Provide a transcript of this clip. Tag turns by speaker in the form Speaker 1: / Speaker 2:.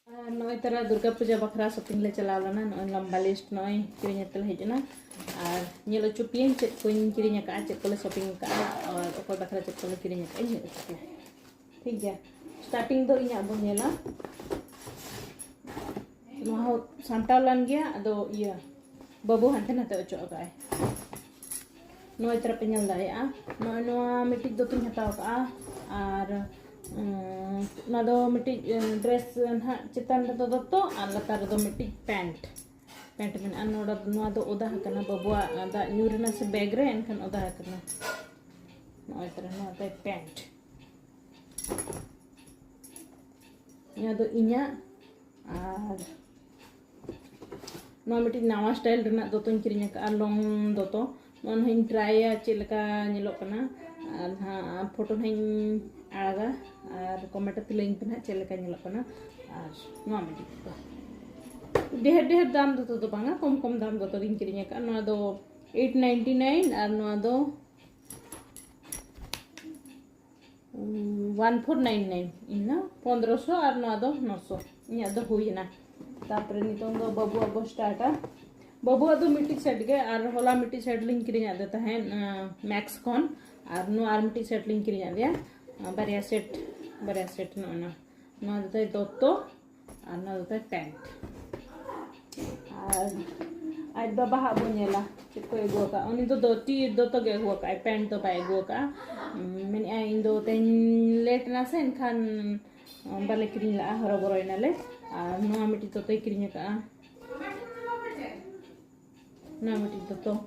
Speaker 1: नई तरह दुर्गा पूजा बखरा शॉपिंग ले चला लेना नई लंबा लिस्ट नई किरिंग तल हेजना और नेलो चुपियन चेक कोइन किरिंग का चेक कोले शॉपिंग का और ओको बखरा चेक कोले किरिंग का नेलो चुपियन ठीक है स्टार्टिंग दो इना बो नेला नोहा सामटाव लान गया अदो इया बाबू हांते नाते ओचो गाय नई तरह पे नेल दाड़ेया नई नोआ मिटिक दो तुम हताव का और नादो मिट्टी ड्रेस ना चितान दो दोतो और लतार दो मिट्टी पैंट में नोड़ा नोआ दो ओदा हकना बबुआ दा न्यूरना से बैग रे एनखन ओदा हकना नोय तरह नोआ दो पैंट या दो इन्या और नोआ मिट्टी नावा स्टाइल रना दोतो किरिंग का लॉन्ग दोतो नोन हिन ट्राया चिलका नेलो कना और हाँ फोटो हिन आगा और कमेंट तिलिंग पे ना चले का नेलो कना और नोआ मिट्टी ढेर दाम दो तो बांगा कम दाम दो तो दिन किरिंग का नोआ दो 899 और नोआ दो 1499 इना 1500 और नोआ दो 900 इना दो हुई ना तापरे नितों दो बबुआ बो स्टार्टा बबुआ दो मिट्टी सेट गे और होला मिट्टी सेट लिंग किरिंग देता है मैक्स कॉन और नो आर मिट्टी सेट लिंग किरिंग दिया बारिया सेट नो ना नो देता है दोतो और नो देता है पैंट और आज बाबा हा बुनेला चिको एगो का उनी तो दोतो गे हुआ का पैंट तो बाय एगो का मैंने आई इन दो तेन लेट ना से इनखान बाले किरिंग ला हरो बरोय नाले और नो मिट्टी तो किरिंग का ना मिट्टी तो